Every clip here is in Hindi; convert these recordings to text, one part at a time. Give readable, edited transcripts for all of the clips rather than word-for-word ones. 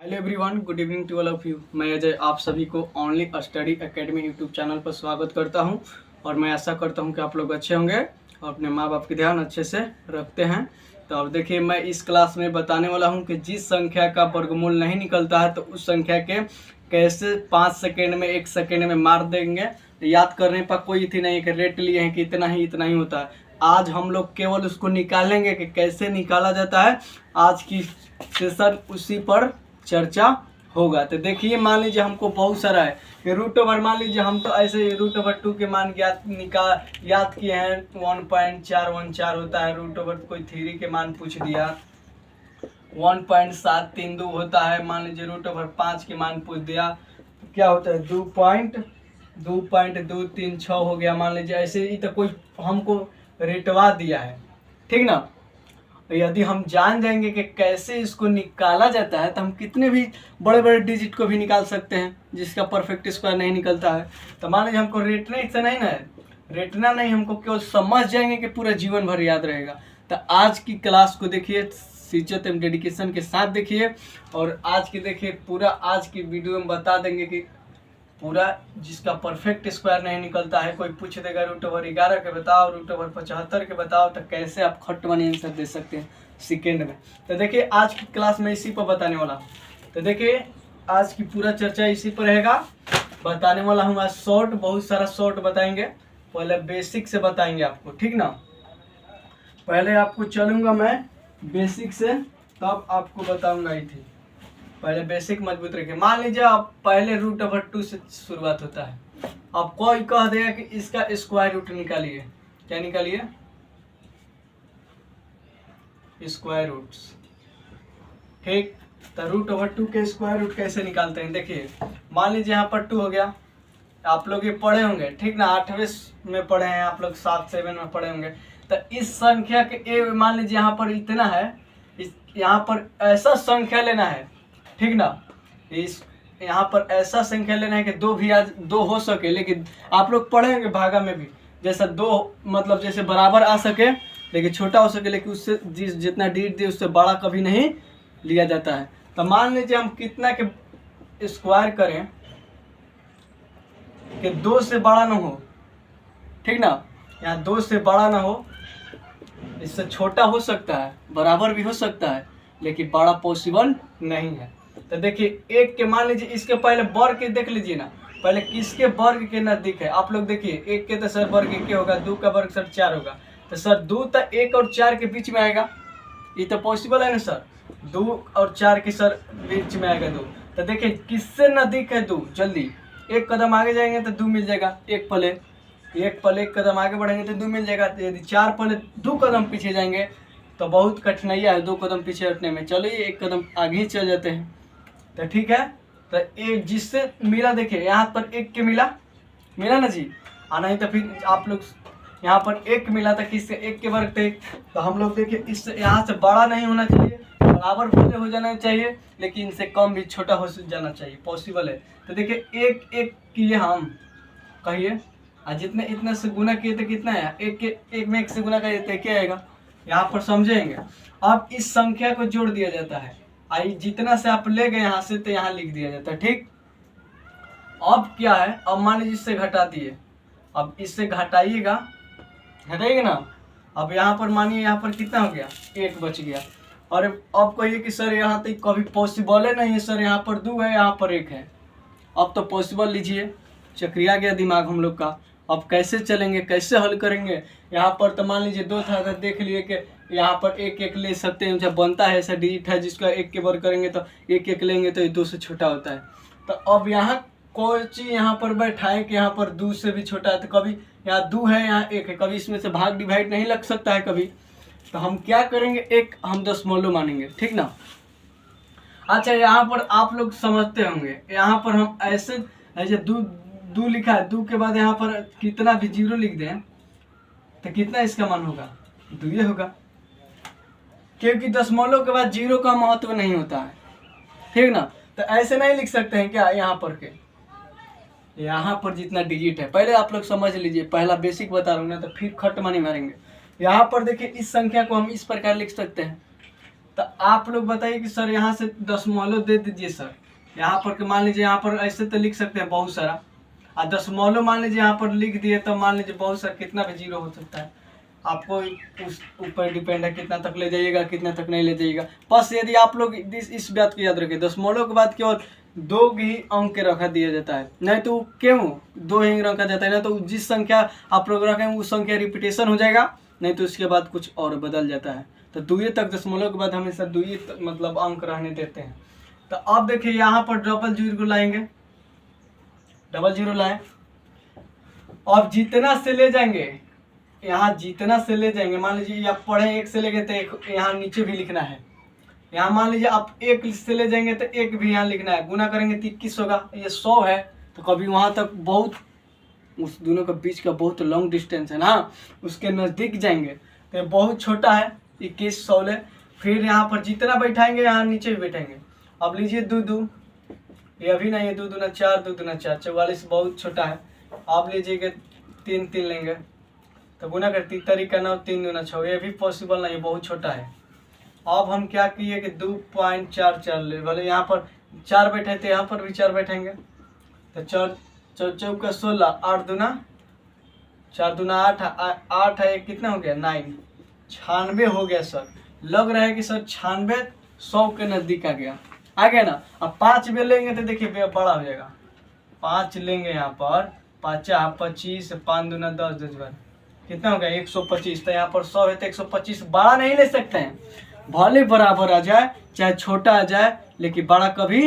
Hello everyone, good evening to all of you. मैं अजय आप सभी को only study academy YouTube channel पर स्वागत करता हूं और मैं आशा करता हूं कि आप लोग अच्छे होंगे और अपने माँ बाप की ध्यान अच्छे से रखते हैं। तो अब देखिए, मैं इस क्लास में बताने वाला हूं कि जिस संख्या का वर्गमूल नहीं निकलता है तो उस संख्या के कैसे 5 सेकेंड में 1 सेकेंड में मार देंगे। याद करने पर कोई थी नहीं कि रेट लिए हैं कि इतना ही होता है। आज हम लोग केवल उसको निकालेंगे कि कैसे निकाला जाता है। आज की सेशन उसी पर चर्चा होगा। तो देखिए, मान लीजिए हमको बहुत सारा है कि रूट ओवर, मान लीजिए हम तो ऐसे रूट ओवर 2 के मान याद किए हैं। 1.414 होता है रूट ओवर, कोई 3 के मान पूछ दिया। 1.732 होता है, मान लीजिए रूट ओवर 5 के मान पूछ दिया तो क्या होता है 2.236 हो गया। मान लीजिए ऐसे ही तो कोई हमको रेटवा दिया है, ठीक ना। तो यदि हम जान जाएंगे कि कैसे इसको निकाला जाता है तो हम कितने भी बड़े बड़े डिजिट को भी निकाल सकते हैं जिसका परफेक्ट स्क्वायर नहीं निकलता है। तो मान लीजिए हमको रेटना से नहीं ना है, रेटना नहीं, हमको केवल समझ जाएंगे कि पूरा जीवन भर याद रहेगा। तो आज की क्लास को देखिए शिद्दत एवं डेडिकेशन के साथ देखिए और आज की देखिए पूरा आज की वीडियो में बता देंगे कि पूरा जिसका परफेक्ट स्क्वायर नहीं निकलता है। कोई पूछ देगा रूट ओवर 11 के बताओ, रूट ओवर 75 के बताओ, तो कैसे आप खट बने आंसर दे सकते हैं सेकेंड में। तो देखिए आज की क्लास में इसी पर बताने वाला। तो देखिए आज की पूरा चर्चा इसी पर रहेगा। बताने वाला हूँ आज शॉर्ट, बहुत सारा शॉर्ट बताएंगे। पहले बेसिक से बताएंगे आपको, ठीक ना। पहले आपको चलूंगा मैं बेसिक से, तब आपको बताऊंगा ही थी। पहले बेसिक मजबूत रखिए। मान लीजिए आप पहले रूट ओवर 2 से शुरुआत होता है। अब कोई कह देगा कि इसका स्क्वायर रूट निकालिए। क्या निकालिए? स्क्वायर रूट्स, ठीक। तो रूट ओवर 2 के स्क्वायर रूट कैसे निकालते हैं देखिए। मान लीजिए यहाँ पर 2 हो गया, आप लोग ये पढ़े होंगे, ठीक ना। 8वें में पढ़े हैं आप लोग, 7-7 में पढ़े होंगे। तो इस संख्या के मान लीजिए यहाँ पर इतना है, यहाँ पर ऐसा संख्या लेना है, ठीक ना। इस यहाँ पर ऐसा संख्या लेना है कि 2 भी आज 2 हो सके, लेकिन आप लोग पढ़ेंगे भागा में भी जैसा 2 मतलब जैसे बराबर आ सके लेकिन छोटा हो सके, लेकिन उससे जितना डिजिट दिए उससे बड़ा कभी नहीं लिया जाता है। तो मान लीजिए हम कितना के स्क्वायर करें कि 2 से बड़ा ना हो, ठीक ना। यहाँ 2 से बड़ा ना हो, इससे छोटा हो सकता है, बराबर भी हो सकता है, लेकिन बड़ा पॉसिबल नहीं है। तो देखिए 1 के मान लीजिए, इसके पहले वर्ग के देख लीजिए ना, पहले किसके वर्ग के नजदीक है। आप लोग देखिए 1 के तो सर वर्ग 1 होगा, 2 का वर्ग सर 4 होगा। तो सर 2 तो 1 और 4 के बीच में आएगा, ये तो पॉसिबल है ना सर। 2 और 4 के सर बीच में आएगा 2। तो देखिए किससे नजदीक है 2, जल्दी 1 कदम आगे जाएंगे तो 2 मिल जाएगा। 1 पले 1 कदम आगे बढ़ेंगे तो 2 मिल जाएगा। यदि 4 पले 2 कदम पीछे जाएंगे तो बहुत कठिनाइयाँ है 2 कदम पीछे हटने में। चलिए 1 कदम आगे ही चल जाते हैं, तो ठीक है। तो एक जिससे मिला, देखिए यहाँ पर 1 के मिला ना जी, नहीं तो फिर आप लोग यहाँ पर 1 मिला था, किससे 1 के वर्ग थे। तो हम लोग देखिए इससे यहाँ से बड़ा नहीं होना चाहिए, बराबर भले हो जाना चाहिए, लेकिन इनसे कम भी छोटा हो जाना चाहिए, पॉसिबल है। तो देखिए 1 किए हम, कहिए जितने इतने से गुना किए थे कितना है, 1 में 1 से गुना किए थे क्या आएगा, यहाँ पर समझेंगे। अब इस संख्या को जोड़ दिया जाता है, आई जितना से आप ले गए यहाँ से तो यहाँ लिख दिया जाता है, ठीक। अब क्या है, अब मान लीजिए इससे घटा दिए, अब इससे घटाइएगा, घटाइएगा ना। अब यहाँ पर मानिए यहाँ पर कितना हो गया, 1 बच गया। और अब कहिए कि सर यहाँ तक कभी पॉसिबल है नहीं है सर, यहाँ पर 2 है यहाँ पर 1 है। अब तो पॉसिबल लीजिए, चक्रिया गया दिमाग हम लोग का। अब कैसे चलेंगे, कैसे हल करेंगे। यहाँ पर तो मान लीजिए 2 था, तो देख लिए कि यहाँ पर 1 ले सकते हैं, जब बनता है ऐसा डिजिट है जिसका 1 के वर्ग करेंगे तो 1 लेंगे तो ये 2 से छोटा होता है। तो अब यहाँ कोई चीज़ यहाँ पर बैठाएं कि यहाँ पर 2 से भी छोटा है, तो कभी यहाँ 2 है यहाँ 1 है, कभी इसमें से भाग डिवाइड नहीं लग सकता है कभी। तो हम क्या करेंगे, 1 हम दशमलव मानेंगे, ठीक ना। अच्छा यहाँ पर आप लोग समझते होंगे, यहाँ पर हम ऐसे दो लिखा है, 2 के बाद यहाँ पर कितना भी 0 लिख दें तो कितना इसका मान होगा, 2 ये होगा, क्योंकि दशमलव के बाद 0 का महत्व नहीं होता है, ठीक ना। तो ऐसे नहीं लिख सकते हैं क्या, यहाँ पर के यहाँ पर जितना डिजिट है, पहले आप लोग समझ लीजिए, पहला बेसिक बता रहा हूँ ना, तो फिर खट मानी मारेंगे। यहाँ पर देखिए इस संख्या को हम इस प्रकार लिख सकते हैं, तो आप लोग बताइए कि सर यहाँ से दशमलव दे दीजिए सर, यहाँ पर मान लीजिए यहाँ पर ऐसे तो लिख सकते हैं बहुत सारा, और दशमलव मान लीजिए यहाँ पर लिख दिए तो मान लीजिए बहुत सारा कितना भी जीरो हो सकता है। आपको उस ऊपर डिपेंड है कितना तक ले जाइएगा कितना तक नहीं ले जाइएगा। बस यदि आप लोग इस बात को याद रखें, दशमलव के बाद केवल 2 ही अंक के रखा दिया जाता है, नहीं तो क्यों 2 ही रखा जाता है, नहीं तो जिस संख्या आप लोग रखें उस संख्या रिपीटेशन हो जाएगा, नहीं तो उसके बाद कुछ और बदल जाता है। तो 2 तक दशमलव के बाद हमेशा 2 मतलब अंक रहने देते हैं। तो अब देखिए यहाँ पर डबल जीरो लाएंगे, डबल जीरो लाए, अब जितना से ले जाएंगे यहाँ जितना से ले जाएंगे, मान लीजिए आप पढ़े 1 से लेंगे तो 1 यहाँ नीचे भी लिखना है। यहाँ मान लीजिए आप 1 से ले जाएंगे तो 1 भी यहाँ लिखना है, गुना करेंगे तो 21 होगा। ये 100 है तो कभी वहाँ तक बहुत उस दोनों के बीच का बहुत लॉन्ग डिस्टेंस है ना, उसके नज़दीक जाएंगे तो ये बहुत छोटा है 21 100 ले। फिर यहाँ पर जितना बैठाएंगे यहाँ नीचे भी बैठेंगे। अब लीजिए 2 2, ये अभी नहीं है, 2 दूना 4 2 दूना 4 44 बहुत छोटा है। आप लीजिएगा 3 3 लेंगे तो गुना कर 3 तरीका 9 3 दूना 6, ये भी पॉसिबल नहीं है, बहुत छोटा है। अब हम क्या किए कि 2.44 ले, भले यहाँ पर 4 बैठे थे यहाँ पर भी 4 बैठेंगे तो 4 चौका 16 8 दूना 4 दूना 8 8 है, कितना हो गया 9 96 हो गया सर। लग रहा है कि सर 96 100 के नज़दीक आ गया ना। अब 5 भी लेंगे तो देखिए बड़ा हो जाएगा, 5 लेंगे यहाँ पर 5 25 5 दूना 10 10 बार कितना हो गया 125। तो यहाँ पर 100 है तो 125 बड़ा नहीं ले सकते हैं, भले बराबर आ जाए चाहे छोटा आ जाए लेकिन बड़ा कभी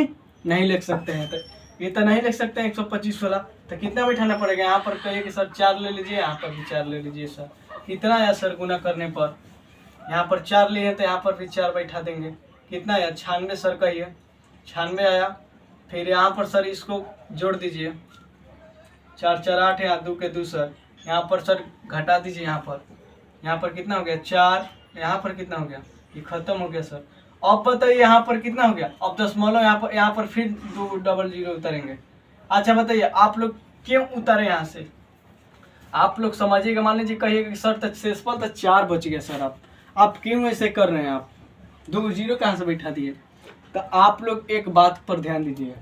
नहीं लिख सकते हैं। तो ये तो नहीं लिख सकते हैं 125 वाला, तो कितना बैठाना पड़ेगा। यहाँ पर कहिए कि सर 4 ले लीजिए, यहाँ पर भी 4 ले लीजिए सर, कितना आया सर गुना करने पर, यहाँ पर 4 लिए तो यहाँ पर भी 4 बैठा देंगे, कितना आया 96 सर कहिए 96 आया। फिर यहाँ पर सर इसको जोड़ दीजिए 4 4 8 यहाँ 2 के 2 सर, यहाँ पर सर घटा दीजिए, यहाँ पर कितना हो गया 4, यहाँ पर कितना हो गया ये खत्म हो गया सर। अब बताइए यहाँ पर कितना हो गया, अब दशमलव यहाँ पर फिर 2 डबल जीरो उतारेंगे। अच्छा बताइए आप लोग क्यों उतारे यहाँ से, आप लोग समझिएगा। मान लीजिए कहिए कि सर तक शेषफल तो 4 बच गया सर, आप क्यों ऐसे कर रहे हैं, आप 2 जीरो कहाँ से बैठा दिए। तो आप लोग एक बात पर ध्यान दीजिए,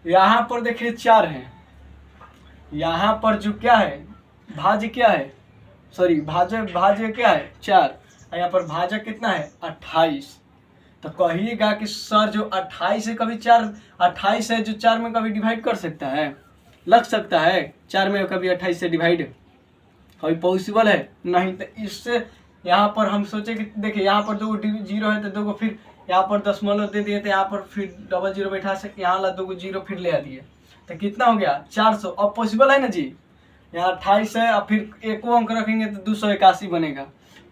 यहाँ पर देखिए 4 है, यहाँ पर जो क्या है भाज्य क्या है, सॉरी भाज्य क्या है 4, यहाँ पर भाजक कितना है 28। तो कहिएगा कि सर जो 28 है कभी 4 28 है जो 4 में कभी डिवाइड कर सकता है, लग सकता है 4 में कभी 28 से डिवाइड कभी पॉसिबल है नहीं। तो इससे यहाँ पर हम सोचे कि देखिए यहाँ पर 2 जीरो है तो 2 को फिर यहाँ पर दशमलव दे दिए, तो यहाँ पर फिर डबल जीरो बैठा सकते, यहाँ ला 2 जीरो फिर ले आ दिए तो कितना हो गया 400। अब पॉसिबल है ना जी, यहाँ 28 है और फिर 1 अंक रखेंगे तो 281 बनेगा,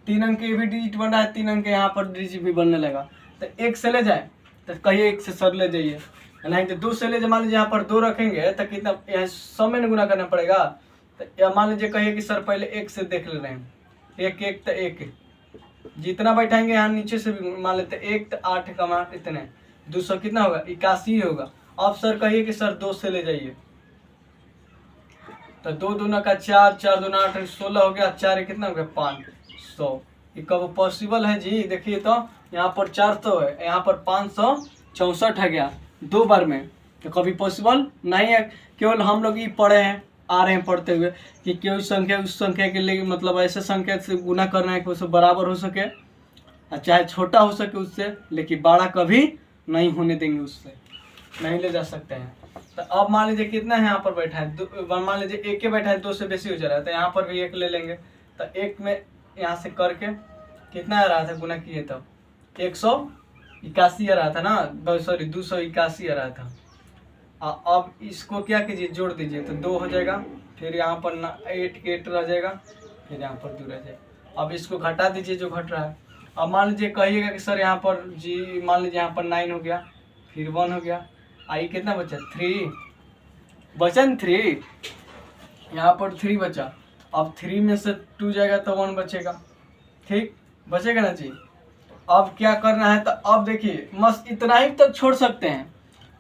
3 अंक ये भी डिजिट बन रहा है, 3 अंक यहाँ पर डिजिट भी बनने लगा। तो 1 से ले जाए तो कहिए 1 से सर ले जाइए, नहीं तो 2 से ले जाए। मान लीजिए यहाँ पर 2 रखेंगे तो कितना यहाँ 100 में गुना करना पड़ेगा। तो मान लीजिए कहिए कि सर पहले 1 से देख ले रहे हैं, 1 1 तो 1 जितना बैठाएंगे यहाँ नीचे से भी मान लेते 1 तो 8 कमा इतने 200 कितना होगा 81 होगा। अब सर कहिए कि सर 2 से ले जाइए तो 2 दूना का 4 4 दूना 8 16 हो गया, 4 कितना हो गया 500। ये कब पॉसिबल है जी, देखिए तो यहाँ पर 400 है, यहाँ पर 564 है गया 2 बार में, तो कभी पॉसिबल नहीं है। केवल हम लोग ये पढ़े हैं आ रहे हैं पढ़ते हुए कि कोई संख्या उस संख्या के लिए मतलब ऐसे संख्या से गुना करना है कि उससे बराबर हो सके, चाहे छोटा हो सके उससे, लेकिन बड़ा कभी नहीं होने देंगे, उससे नहीं ले जा सकते हैं। तो अब मान लीजिए कितना है यहाँ पर बैठा है, मान लीजिए 1 के बैठा है, 2 से बेसी हो जा रहा है तो यहाँ पर भी 1 ले लेंगे। तो 1 में यहाँ से करके कितना आ रहा था गुना किए तब 181 आ रहा था ना, सॉरी 281 आ रहा था। अब इसको क्या कीजिए जोड़ दीजिए तो 2 हो जाएगा, फिर यहाँ पर 8 रह जाएगा, फिर यहाँ पर 2 रह जाएगा। अब इसको घटा दीजिए जो घट रहा है। अब मान लीजिए कहिएगा कि सर यहाँ पर जी मान लीजिए यहाँ पर 9 हो गया, फिर 1 हो गया, आई कितना बचा 3 बचा 3, यहाँ पर 3 बचा। अब 3 में से 2 जाएगा तो 1 बचेगा, ठीक बचेगा ना जी। अब क्या करना है तो अब देखिए बस इतना ही तक छोड़ सकते हैं,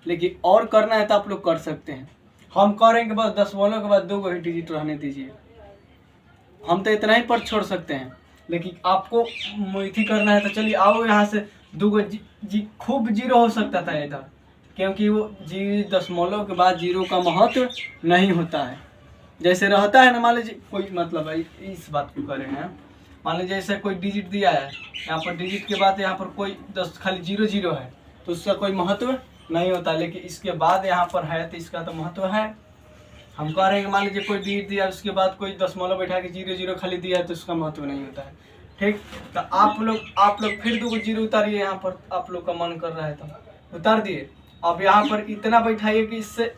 लेकिन और करना है तो आप लोग कर सकते हैं। हम करेंगे बस दशमलव के बाद 2 को ही डिजिट रहने दीजिए, हम तो इतना ही पर छोड़ सकते हैं। लेकिन आपको मुइथी करना है तो चलिए आओ यहाँ से खूब जीरो हो सकता था इधर, क्योंकि वो दशमलव के बाद जीरो का महत्व नहीं होता है। जैसे रहता है ना, मान लीजिए कोई मतलब है, इस बात को कर रहे हैं, मान लीजिए जैसे कोई डिजिट दिया है, यहाँ पर डिजिट के बाद यहाँ पर कोई 10 खाली 0 0 है तो उसका कोई महत्व नहीं होता, लेकिन इसके बाद यहाँ पर है तो इसका तो महत्व है। हम कह रहे हैं कि मान लीजिए कोई डिजिट दिया, उसके बाद कोई दशमलव बैठा के 0 0 खाली दिया है तो उसका महत्व नहीं होता है। ठीक, तो आप लोग फिर 2 जीरो उतारिए, यहाँ पर आप लोग का मन कर रहा है तो उतार दिए। अब यहाँ पर इतना बैठाइए कि इससे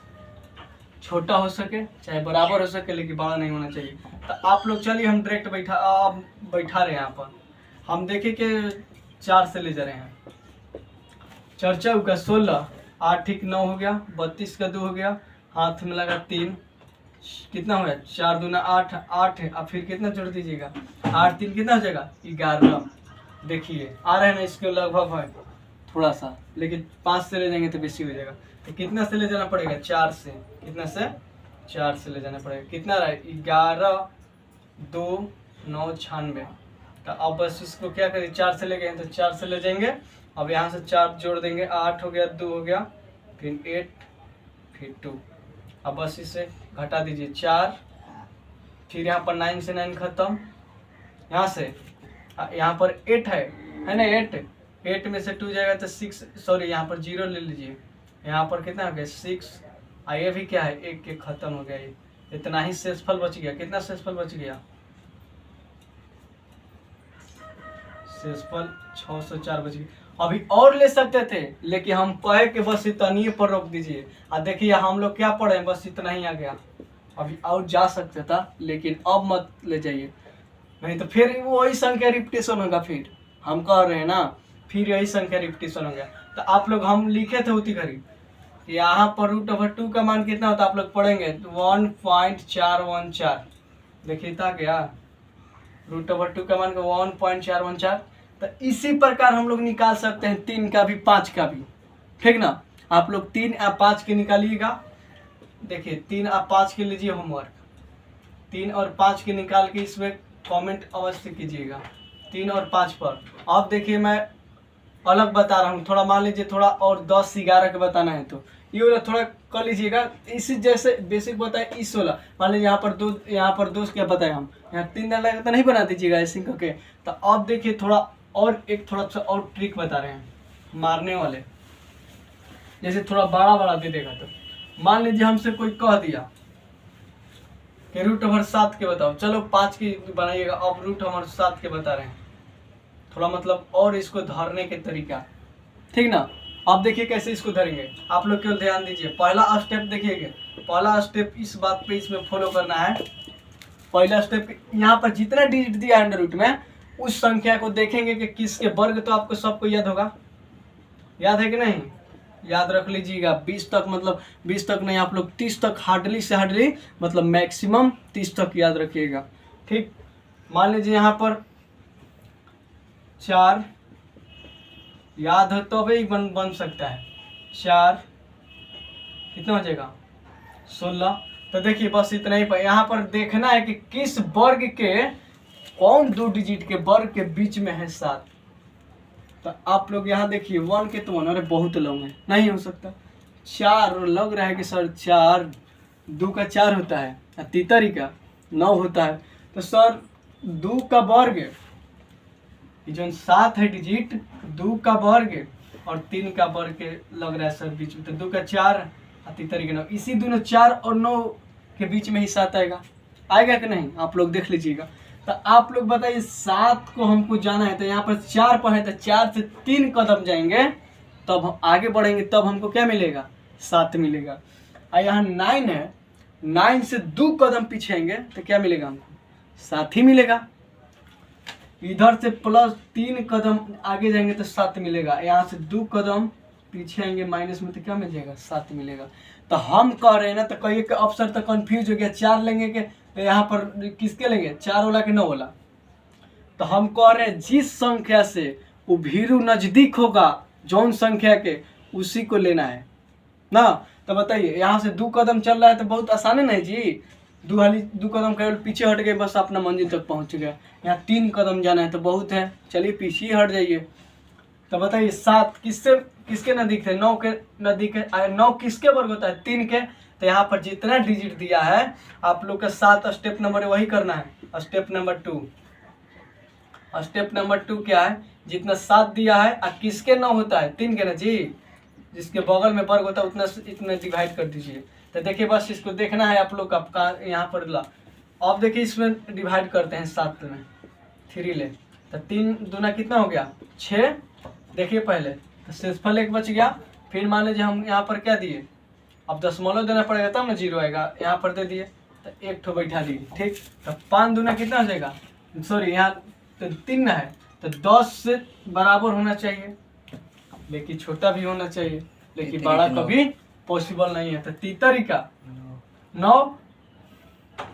छोटा हो सके चाहे बराबर हो सके, लेकिन बड़ा नहीं होना चाहिए। तो आप लोग चलिए हम डायरेक्ट बैठा रहे हैं। यहाँ पर हम देखें कि 4 से ले जा रहे हैं। 4 चौका 16, 8 ठीक 9 हो गया, 32 का 2 हो गया, हाथ में लगा 3, कितना हो गया 4 दूना 8, 8 है। अब फिर कितना जोड़ दीजिएगा, 8 3 कितना हो जाएगा 11। देखिए आ रहा है ना, इसके लगभग है थोड़ा सा, लेकिन 5 से ले जाएंगे तो बेसी हो जाएगा। तो कितना से ले जाना पड़ेगा, 4 से, कितना से 4 से ले जाना पड़ेगा। कितना रहा 11 2 9 96। तो अब बस इसको क्या करें, 4 से ले गए तो 4 से ले जाएंगे। अब यहाँ से 4 जोड़ देंगे, 8 हो गया, 2 हो गया, फिर 8 फिर 2। अब बस इसे घटा दीजिए 4, फिर यहाँ पर 9 से 9 खत्म, यहाँ से यहाँ पर 8 है ना, 8 में से 2 जाएगा तो 6, सॉरी यहाँ पर 0 ले लीजिए, यहाँ पर कितना हो गया 6। ये भी क्या है, 1 के खत्म हो गया। इतना ही शेषफल बच गया। कितना शेषफल बच गया, शेषफल 604 बच गया। अभी और ले सकते थे, लेकिन हम कहे कि बस इतनी पर रोक दीजिए। और देखिए हम लोग क्या पढ़े, बस इतना ही आ गया। अभी और जा सकते था, लेकिन अब मत ले जाइए, नहीं तो फिर वही संख्या रिपीटेशन होगा। फिर हम कह रहे हैं ना, फिर यही संख्या रिपीटेशन हो गया। तो आप लोग हम लिखे थे उसी घड़ी, यहाँ पर √2 का मान कितना होता है आप लोग पढ़ेंगे 1.414। देखिए था क्या, √2 का मान 1.414। तो इसी प्रकार हम लोग निकाल सकते हैं 3 का भी 5 का भी। ठीक ना, आप लोग 3 या 5 के निकालिएगा। देखिए 3 और 5 के लीजिए होमवर्क, 3 और 5 के निकाल के इसमें कमेंट अवश्य कीजिएगा 3 और 5 पर। अब देखिए मैं अलग बता रहा हूँ, थोड़ा मान लीजिए थोड़ा और 10 11 के बताना है तो ये वाला थोड़ा कर लीजिएगा। इसी जैसे बेसिक बताए इस वाला, मान लीजिए यहाँ पर 2 क्या बताए हम, यहाँ 3 लगा तो नहीं बना दीजिएगा ऐसे करके। तो अब देखिए थोड़ा सा और ट्रिक बता रहे हैं मारने वाले, जैसे थोड़ा बड़ा दे देगा। तो मान लीजिए हमसे कोई कह दिया कि √7 के बताओ, चलो 5 की बनाइएगा। अब √7 के बता रहे हैं, थोड़ा मतलब और इसको धरने के तरीका। ठीक ना, अब देखिए कैसे इसको धरेंगे। आप लोग केवल ध्यान दीजिए, पहला स्टेप देखिएगा। पहला स्टेप इस बात पे इसमें फॉलो करना है। पहला स्टेप यहाँ पर जितना डिजिट दिया है √ में, उस संख्या को देखेंगे कि किसके वर्ग। तो आपको सबको याद होगा, याद है कि नहीं, याद रख लीजिएगा। 20 तक, मतलब 20 तक नहीं, आप लोग 30 तक हार्डली से हार्डली, मतलब मैक्सिमम 30 तक याद रखिएगा। ठीक, मान लीजिए यहाँ पर 4 याद हो तो भी बन सकता है। 4 कितना हो जाएगा 16। तो देखिए बस इतना ही, यहाँ पर देखना है कि किस वर्ग के, कौन 2 डिजिट के वर्ग के बीच में है 7। तो आप लोग यहाँ देखिए 1 के तो 1, अरे बहुत लॉन्ग है, नहीं हो सकता। 4 लग रहा है कि सर 4 2 का 4 होता है, तीतरी का 9 होता है। तो सर 2 का वर्ग, जो 7 है डिजिट, 2 का वर्ग और 3 का वर्ग के लग रहा है सर बीच में। तो 2 का 4 और तीतरी का 9, इसी दोनों 4 और 9 के बीच में ही 7 आएगा कि नहीं, आप लोग देख लीजिएगा। तो आप लोग बताइए 7 को हमको जाना है, तो यहाँ पर 4 पर है, तो 4 से 3 कदम जाएंगे तब हम आगे बढ़ेंगे, तब हमको क्या मिलेगा 7 मिलेगा। और यहाँ 9 है, 9 से 2 कदम पीछेंगे तो क्या मिलेगा हमको 7 ही मिलेगा। इधर से +3 कदम आगे जाएंगे तो 7 मिलेगा। यहाँ से 2 कदम पीछे आएंगे माइनस में तो क्या मिल जाएगा 7 मिलेगा। तो हम कह रहे हैं ना, तो कहिए कि अफसर तो कंफ्यूज हो गया, 4 लेंगे कि तो यहाँ पर किसके लेंगे, 4 वाला कि 9 वाला। तो हम कह रहे हैं जिस संख्या से वो भीरू नजदीक होगा जौन संख्या के, उसी को लेना है ना। तो बताइए यहाँ से 2 कदम चल रहा है तो बहुत आसान है ना जी, 2 कदम केवल पीछे हट गए, बस अपना मंजिल तक पहुँच गया। यहाँ 3 कदम जाना है तो बहुत है, चलिए पीछे हट जाइए। तो बताइए 7 किससे किसके नजदीक थे? 9 के नजदीक है। 9 किसके वर्ग होता है? 3 के। तो यहाँ पर जितना डिजिट दिया है आप लोग का 7 स्टेप नंबर वही करना है। स्टेप नंबर 2, स्टेप नंबर 2 क्या है? जितना 7 दिया है और किसके 9 होता है? 3 के ना जी, जिसके बगल में वर्ग होता है उतना इतना डिवाइड कर दीजिए। तो देखिए बस इसको देखना है आप लोग का यहाँ पर ला। अब देखिए इसमें डिवाइड करते हैं 7 में, 3 ले तो 3 दूना कितना हो गया? 6। देखिए पहले तो शेषफल 1 बच गया। फिर मान लीजिए हम यहाँ पर क्या दिए? अब दशमलव देना पड़ेगा तब ना 0 आएगा। यहाँ पर दे दिए तो 1 ठो बैठा दिए। ठीक, तो 5 दूना कितना हो जाएगा? सॉरी यहाँ तो 3 है तो 10 से बराबर होना चाहिए, लेकिन छोटा भी होना चाहिए, लेकिन बड़ा कभी पॉसिबल नहीं है। तो तीतरी का 9।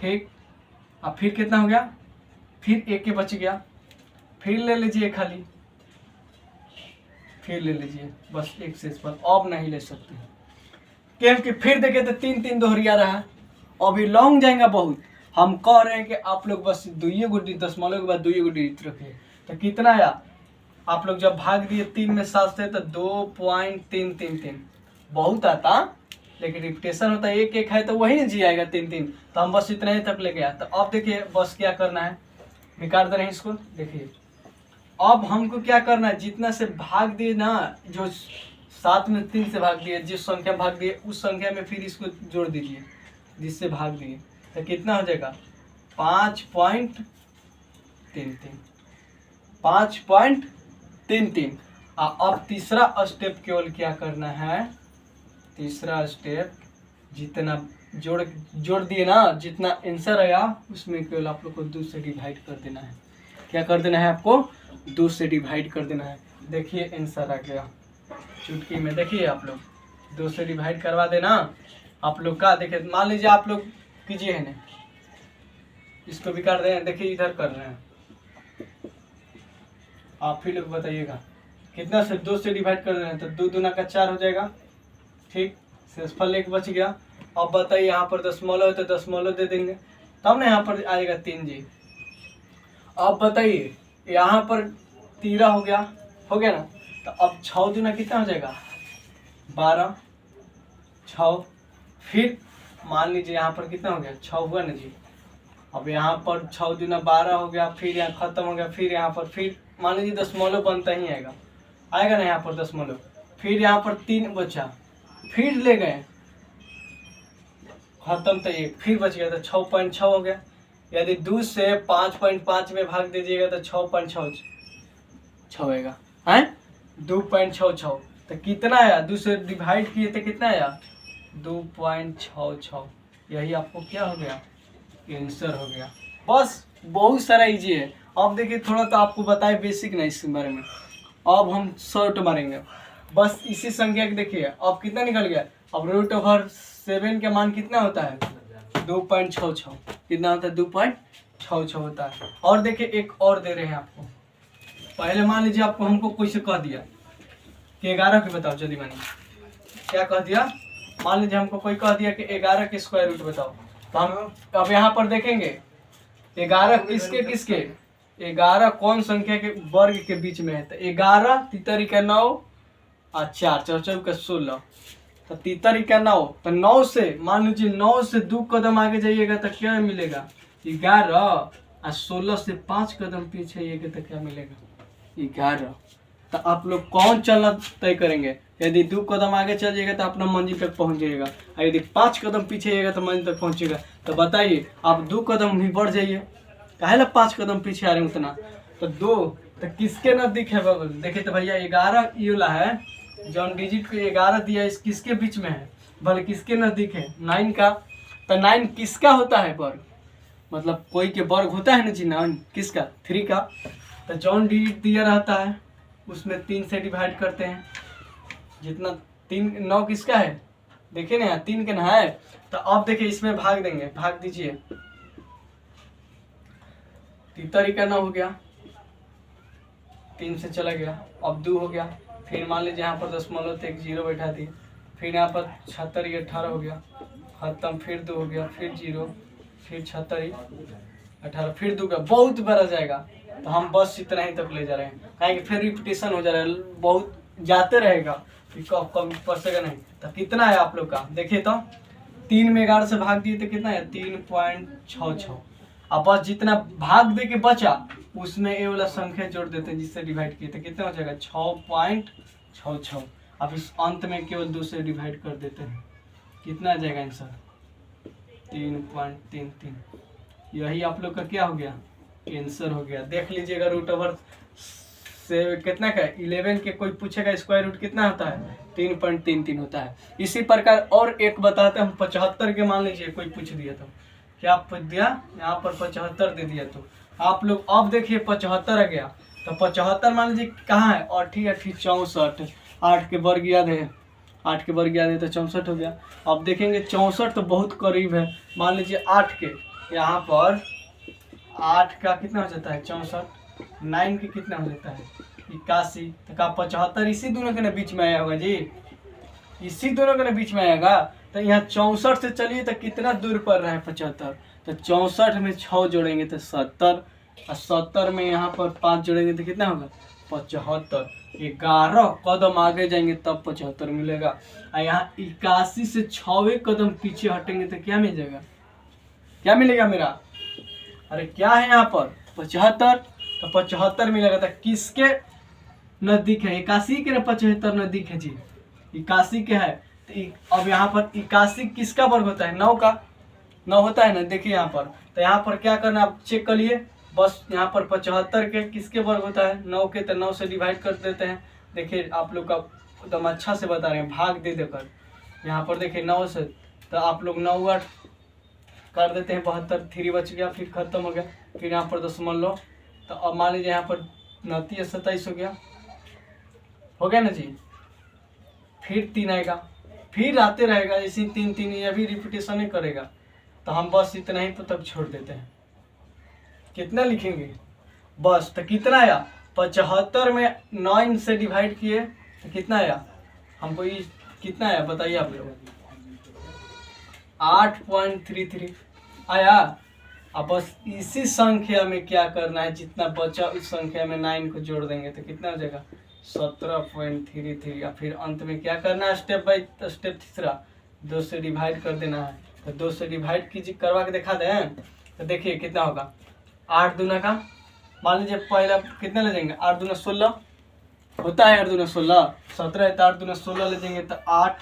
ठीक, अब फिर कितना हो गया? फिर 1 के बच गया। फिर ले लीजिए खाली, फिर ले लीजिए बस 1 शेषफल। अब नहीं ले सकते क्योंकि फिर देखे तो 3 3 दोहरिया रहा है। अभी लॉन्ग जाएगा बहुत। हम कह रहे हैं कि आप लोग बस 2 गो दशमलव के बाद 2 गो डिजिट रखिए। तो कितना आया? आप लोग जब भाग दिए 3 में 7 से तो 2.333 बहुत आता, लेकिन रिपीटेशन होता है 1 1 है तो वही ना जी आएगा 3 3। तो हम बस इतना ही तक ले गया। तो अब देखिए बस क्या करना है, निकाल दे रहे हैं इसको। देखिए अब हमको क्या करना है, जितना से भाग दिए ना, जो 7 में 3 से भाग दिए, जिस संख्या भाग दिए उस संख्या में फिर इसको जोड़ दीजिए जिससे भाग दिए। तो कितना हो जाएगा? 5.33, 5.33। अब तीसरा स्टेप केवल क्या करना है? तीसरा स्टेप जितना जोड़ दिए ना, जितना आंसर आया उसमें केवल आप लोग को 2 से डिवाइड कर देना है। क्या कर देना है आपको? 2 से डिवाइड कर देना है। देखिए आंसर आ गया चुटकी में। देखिए आप लोग 2 से डिवाइड करवा देना आप लोग का। देखिए मान लीजिए आप लोग कीजिए है ना, इसको भी कर रहे हैं। देखिए इधर कर रहे हैं, आप फिर लोग बताइएगा कितना से 2 से डिवाइड कर रहे हैं। तो 2 दूना का 4 हो जाएगा। ठीक, शेषफल 1 बच गया। अब बताइए यहाँ पर दशमलव है तो दशमलव दे देंगे तब ना यहाँ पर आएगा 3 जी। अब बताइए यहाँ पर 13 हो गया ना। तो अब 6 दूना कितना हो जाएगा? 12, 6। फिर मान लीजिए यहाँ पर कितना हो गया? 6 हुआ ना जी। अब यहाँ पर 6 दूना 12 हो गया। फिर यहाँ खत्म हो गया। फिर यहाँ पर फिर मान लीजिए दशमलव बनता ही आएगा ना यहाँ पर दशमलव। फिर यहाँ पर 3 बचा, फिर ले गए खत्म तो 1 फिर बच गया। तो 6.6 हो गया। यदि 2 से 5.5 में भाग दीजिएगा तो 6.6 होएगा है 2.66। तो कितना आया? 2 से डिवाइड किए तो कितना आया? 2.66। यही आपको क्या हो गया? आंसर हो गया। बस बहुत सारा इजी है। अब देखिए थोड़ा तो आपको बताए बेसिक ना इसके बारे में। अब हम शॉर्ट मारेंगे बस इसी संख्या के। देखिए अब कितना निकल गया? अब √7 का मान कितना होता है? 2.66। कितना होता है? 2.66 होता है। और देखिए एक और दे रहे हैं आपको। पहले मान लीजिए आपको हमको कोई से कह दिया कि 11 के बताओ जल्दी मानिए। क्या कह दिया? मान लीजिए हमको कोई कह दिया कि 11 के स्क्वायर रूट बताओ। तो हम अब यहाँ पर देखेंगे 11 किसके 11 कौन संख्या के वर्ग के बीच में है। तो 11 तीतरी का 9 और 4 4 का 16। तो तीतरी का 9 तो 9 से मान लीजिए 9 से 2 कदम आगे जाइएगा तो क्या मिलेगा? 11। और 16 से 5 कदम पीछे जाइएगा तो क्या मिलेगा? 11। तो आप लोग कौन चलना तय करेंगे? यदि 2 कदम आगे चल जाएगा तो अपना मंजिल तक पहुंच जाएगा, और यदि 5 कदम पीछे जाएगा तो मंजिल तक पहुंचेगा। तो बताइए आप 2 कदम भी बढ़ जाइए, काहे ला 5 कदम पीछे आ रहे हैं उतना? तो 2 तो किसके नजदीक है बगल? देखिए तो भैया 11 यूला है, जौन डिजिट को 11 दिया इस किसके बीच में है? भले किसके नजदीक है? 9 का। तो 9 किसका होता है वर्ग? मतलब कोई के वर्ग होता है ना जी 9 किसका? 3 का। तो जौन डिजिट दिया रहता है उसमें 3 से डिवाइड करते हैं। जितना 3 9 किसका है? देखिए ना 3 का ना है। तो अब देखिए इसमें भाग देंगे, भाग दीजिए। तीतरी का 9 हो गया, 3 से चला गया। अब 2 हो गया। फिर मान लीजिए यहाँ पर दशमलव तो 1 0 बैठा दिए। फिर यहाँ पर 76 18 हो गया खत्म। फिर 2 हो गया, फिर 0, फिर 76 18, फिर 2 का बहुत बड़ा जाएगा। तो हम बस इतना ही तक ले जा रहे हैं, कहेंगे फिर रिपीटेशन हो जा रहा है, बहुत जाते रहेगा, कभी पड़ेगा नहीं। तो कितना है आप लोग का देखिए तो 3 में 11 से भाग दिए तो कितना है 3.66। अब बस जितना भाग दे के बचा उसमें ये वाला संख्या जोड़ देते हैं जिससे डिवाइड किए तो कितना हो जाएगा 6.66। अब इस अंत में केवल 2 से डिवाइड कर देते हैं, कितना आ जाएगा आंसर 3.33। यही आप लोग का क्या हो गया आंसर हो गया। देख लीजिएगा रूट ओवर से कितना का 11 के कोई पूछेगा स्क्वायर रूट कितना होता है 3.33 होता है। इसी प्रकार और एक बताते हैं हम 75 के, मान लीजिए कोई पूछ दिया तो क्या दिया यहाँ पर 75 दे दिया, तो आप लोग अब देखिए 75 आ गया तो 75 मान लीजिए कहाँ है 8 64, 8 के वर्ग याद है, 8 के वर्ग याद है तो 64 हो गया। अब देखेंगे 64 तो बहुत करीब है, मान लीजिए 8 के यहाँ पर 8 का कितना हो जाता है 64, 9 के कितना हो जाता है 81, तो का 75 इसी दोनों के ना बीच में आया होगा जी, इसी दोनों के ना बीच में आएगा। तो यहाँ 64 से चलिए तो कितना दूर पड़ रहा है 75, तो 64 में 6 जोड़ेंगे तो 70, और 70 में यहाँ पर 5 जोड़ेंगे तो कितना होगा 75। 11 कदम आगे जाएंगे तब 75 मिलेगा, और यहाँ 81 से 6 कदम पीछे हटेंगे तो क्या मिल जाएगा, क्या मिलेगा मेरा, अरे क्या है यहाँ पर 75, तो 75 मिलेगा। तो किसके नजदीक है 81 के ना 75 नजदीक है जी, 81 के है। तो अब यहाँ पर 81 किसका वर्ग होता है 9 का, 9 होता है ना, देखिए यहाँ पर। तो यहाँ पर क्या करना आप चेक कर लिए, बस यहाँ पर 75 के किसके वर्ग होता है 9 के, तो 9 से डिवाइड कर देते हैं। देखिए आप लोग का एकदम अच्छा से बता रहे हैं भाग दे देकर, यहाँ पर देखिए 9 से, तो आप लोग 9 8 कर देते हैं 72, 3 बच गया, फिर खत्म हो गया, फिर यहाँ पर दशमलव, तो अब मान लीजिए यहाँ पर 29 27 हो गया ना जी, फिर 3 आएगा, फिर आते रहेगा इसी 3 3, ये भी रिपीटेशन ही करेगा। तो हम बस इतना ही तो तब छोड़ देते हैं, कितना लिखेंगे बस, तो कितना आया 75 में 9 से डिवाइड किए तो कितना आया हमको, ये कितना आया बताइए आप लोग, 8.33 आया। अब बस इसी संख्या में क्या करना है, जितना बचा उस संख्या में 9 को जोड़ देंगे तो कितना हो जाएगा 17.33, या फिर अंत में क्या करना है स्टेप बाय स्टेप, तीसरा 2 से डिवाइड कर देना है। तो 2 से डिवाइड कीजिए, करवा के दिखा दें तो देखिए कितना होगा 8 दूना का, मान लीजिए पहला कितना ले जाएंगे 8 दूना 16 होता है, 8 दूना 16 17 है, तो 8 दूना 16 ले जाएंगे तो 8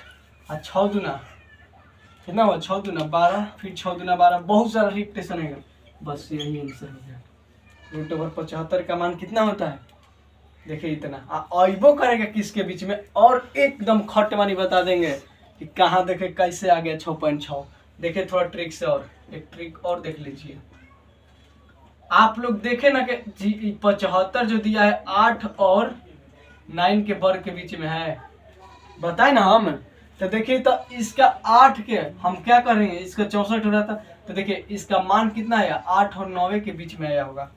और 6 दूना कितना हुआ 6 दूना 12, फिर 6 दूना 12, बहुत सारा रिपीटेशन है। बस यही आंसर हो गया। रूट ओवर 75 का मान कितना होता है देखिए इतना, अइबो करेगा किसके बीच में, और एकदम खट मानी बता देंगे कि कहाँ देखे कैसे आ गया 6.6। देखिए थोड़ा ट्रिक से, और एक ट्रिक और देख लीजिए आप लोग, देखे ना कि 75 जो दिया है 8 और 9 के वर्ग के बीच में है, बताए ना हम। तो देखिए तो इसका 8 के हम क्या करेंगे, इसका 64 हो रहा था, तो देखिए इसका मान कितना आया 8 और 9 के बीच में आया होगा,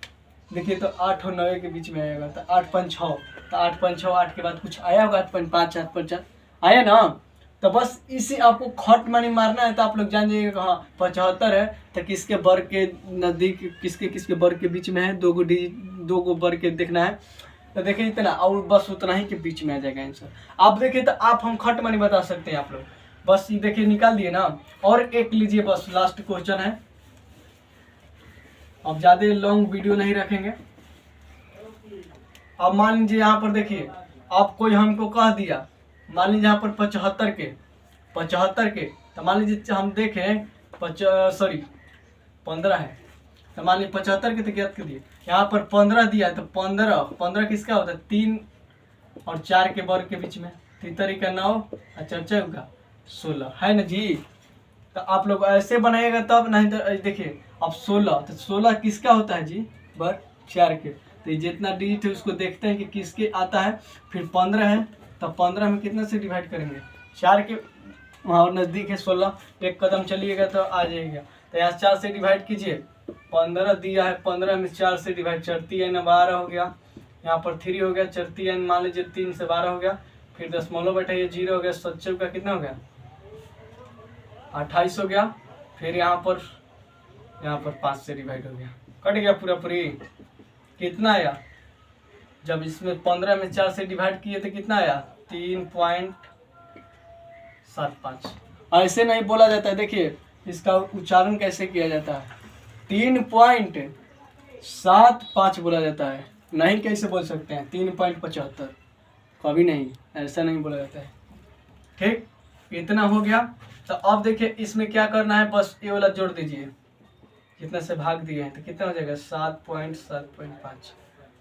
देखिए तो 8 और 9 के बीच में आएगा, तो 8.6, तो 8.6 8 के बाद कुछ आया होगा 8.5 8.4 आया ना। तो बस इसी आपको खट मानी मारना है, तो आप लोग जान जाइएगा हाँ 75 है तो किसके वर्ग के नज़दीक, किसके किसके वर्ग के बीच में है, 2 गो डिजिट 2 गो वर्ग के देखना है। तो देखिए इतना, और बस उतना ही के बीच में आ जाएगा आंसर। आप देखिए तो आप हम खट मानी बता सकते हैं आप लोग, बस ये देखिए निकाल दिए ना। और एक लीजिए बस लास्ट क्वेश्चन है, अब ज़्यादा लॉन्ग वीडियो नहीं रखेंगे। अब मान लीजिए यहाँ पर देखिए, आप कोई हमको कह दिया, मान लीजिए यहाँ पर 75 के, तो मान लीजिए हम देखें 15 है, तो मान लीजिए 75 के तो याद कर दिए, यहाँ पर 15 दिया है, तो 15 किसका होता है 3 और 4 के वर्ग के बीच में, 3 का 9 और 4 का 16 है ना जी। तो आप लोग ऐसे बनाइएगा तब, नहीं तो देखिए अब 16, तो 16 किसका होता है जी वर्ग 4 के, तो ये जितना डिजिट है उसको देखते हैं कि किसके आता है। फिर 15 है, तो 15 में कितना से डिवाइड करेंगे 4 के, वहाँ नज़दीक है 16, एक कदम चलिएगा तो आ जाएगा। तो यहाँ 4 से डिवाइड कीजिए, 15 दिया है, 15 में 4 से डिवाइड, 4 12 हो गया, यहाँ पर 3 हो गया, 4 मान लीजिए 3 से 12 हो गया, फिर दशमलव बैठाइए 0 हो गया, 7 का कितना हो गया 28 हो गया, फिर यहाँ पर 5 से डिवाइड हो गया, कट गया पूरा पूरी कितना आया, जब इसमें 15 में 4 से डिवाइड किए तो कितना आया 3.75। ऐसे नहीं बोला जाता है, देखिए इसका उच्चारण कैसे किया जाता है, 3.75 बोला जाता है, नहीं कैसे बोल सकते हैं 3.75, कभी नहीं, ऐसा नहीं बोला जाता है। ठीक, इतना हो गया। तो अब देखिए इसमें क्या करना है, बस ये वाला जोड़ दीजिए, कितने से भाग दिए हैं तो कितना हो जाएगा 7.5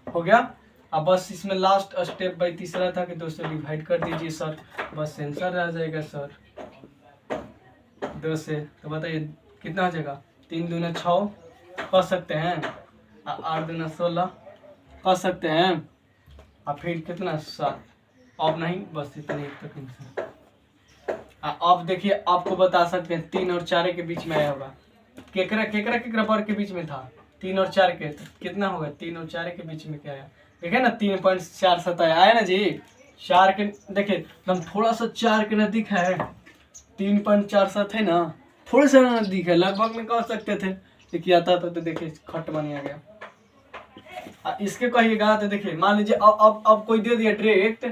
हो गया। अब बस इसमें लास्ट स्टेप बाई तीसरा था कि 2 से डिवाइड कर दीजिए सर, बस आंसर आ जाएगा सर 2 से। तो बताइए कितना हो जाएगा, 3 दूना 6 कर सकते हैं, 8 दूना 16 कर सकते हैं, और फिर कितना 7, अब नहीं बस इतने तक आंसर। अब देखिए आपको बता सकते हैं 3 और 4 के बीच में आया होगा, केकरा पर के बीच में था 3 और 4 के, तो कितना होगा 3 और 4 के बीच में क्या आया, देखिए ना 3.47 आया ना जी, 4 के देखिए एकदम थोड़ा सा 4 के नजदीक है, 3.47 है ना, थोड़े से नजदीक है, लगभग में कह सकते थे, देखिए आता तो देखिए खट बन आ गया। इसके कहिएगा तो देखिए मान लीजिए अब कोई दे दिया डायरेक्ट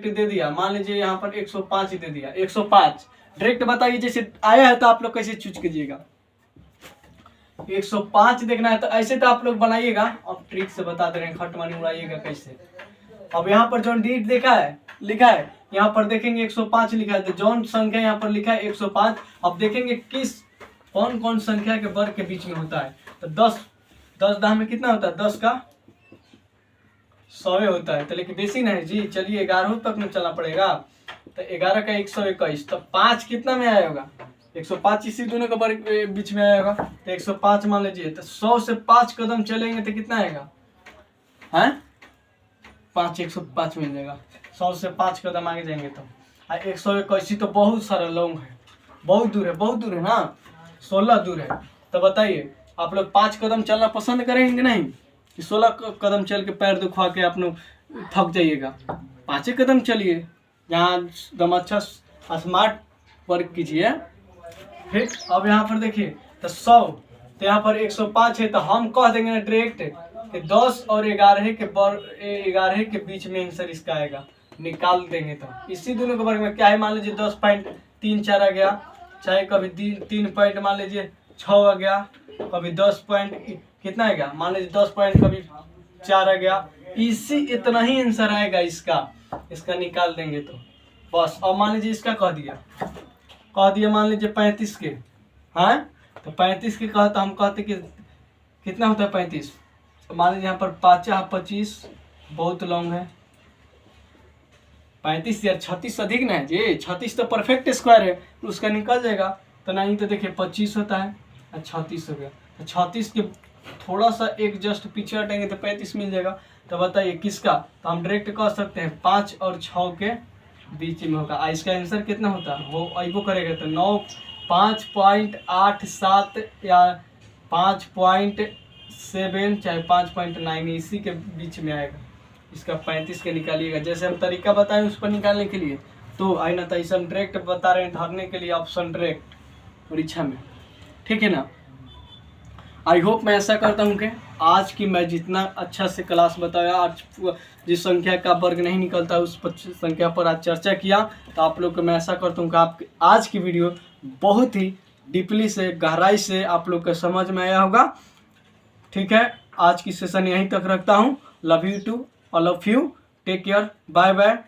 दे दिया, मान लीजिए यहाँ पर 105 दे दिया, 105 डायरेक्ट बताइए जैसे आया है तो आप लोग कैसे चूज कीजिएगा, 105 देखना है तो ऐसे तो आप लोग बनाइएगा, अब ट्रिक से बता दे रहे हैं, खट मानी उड़ाइएगा कैसे। अब यहाँ पर जौन डीट लिखा है यहाँ पर देखेंगे 105 लिखा है, तो जौन संख्या यहाँ पर लिखा है 105, अब देखेंगे कौन कौन संख्या के वर्ग के बीच में होता है, तो 10 10 में कितना होता है, 10 का 100 होता है, तो लेकिन बेसी नहीं जी, चलिए 11 तक में चलना पड़ेगा, तो 11 का 121, तो 5 कितना में आया होगा, 105 इसी दोनों का वर्ग बीच में आएगा, तो 105 मान लीजिए, तो 100 से 5 कदम चलेंगे तो कितना आएगा, हैं 5 105 मिल जाएगा, 100 से 5 कदम आगे जाएंगे तो 121 तो बहुत सारा लॉन्ग है, बहुत दूर है ना, 16 दूर है। तो बताइए आप लोग 5 कदम चलना पसंद करेंगे नहीं कि 16 कदम चल के पैर दुखा के आप लोग थक जाइएगा, 5 कदम चलिए, यहाँ एकदम अच्छा स्मार्ट वर्क कीजिए। ठीक, अब यहाँ पर देखिए तो 100, तो यहाँ पर 105 है, तो हम कह देंगे ना डायरेक्ट कि 10 और 11 के बीच में आंसर इसका आएगा, निकाल देंगे। तो इसी दोनों के वर्ग में क्या है, मान लीजिए 10.34 आ गया, चाहे कभी 3 पॉइंट मान लीजिए 6 आ गया, कभी 10 पॉइंट कितना आ गया, मान लीजिए 10 पॉइंट कभी 4 आ गया, इसी इतना ही आंसर आएगा इसका निकाल देंगे तो बस। अब मान लीजिए इसका कह दिया मान लीजिए 35 के, हाँ तो 35 के कहता हम कहते कि कितना होता है 35, तो मान लीजिए यहाँ पर 5 25 बहुत लॉन्ग है, 35 यार 36 अधिक ना है जी, 36 तो परफेक्ट स्क्वायर है, उसका निकल जाएगा, तो नहीं तो देखिए 25 होता है, 36 हो गया, तो 36 के थोड़ा सा एक जस्ट पीछे हटेंगे तो 35 मिल जाएगा। तो बताइए किसका, तो हम डायरेक्ट कह सकते हैं 5 और 6 के बीच में होगा, इसका आंसर कितना होता है वो अबो करेगा, तो 5.87 या 5.7 चाहे 5.9 इसी के बीच में आएगा, इसका 35 के निकालिएगा, जैसे हम तरीका बताएं उस पर निकालने के लिए, तो आई ना, तो इसे हम डायरेक्ट बता रहे हैं धरने के लिए ऑप्शन डायरेक्ट परीक्षा में, ठीक है ना। आई होप मैं ऐसा करता हूँ कि आज की मैं जितना अच्छा से क्लास बताया, आज जिस संख्या का वर्ग नहीं निकलता उस संख्या पर आज चर्चा किया, तो आप लोग को मैं ऐसा करता हूँ कि आप आज की वीडियो बहुत ही डीपली से गहराई से आप लोग को समझ में आया होगा। ठीक है, आज की सेशन यहीं तक रखता हूँ। Love you to all of you, take care, bye bye.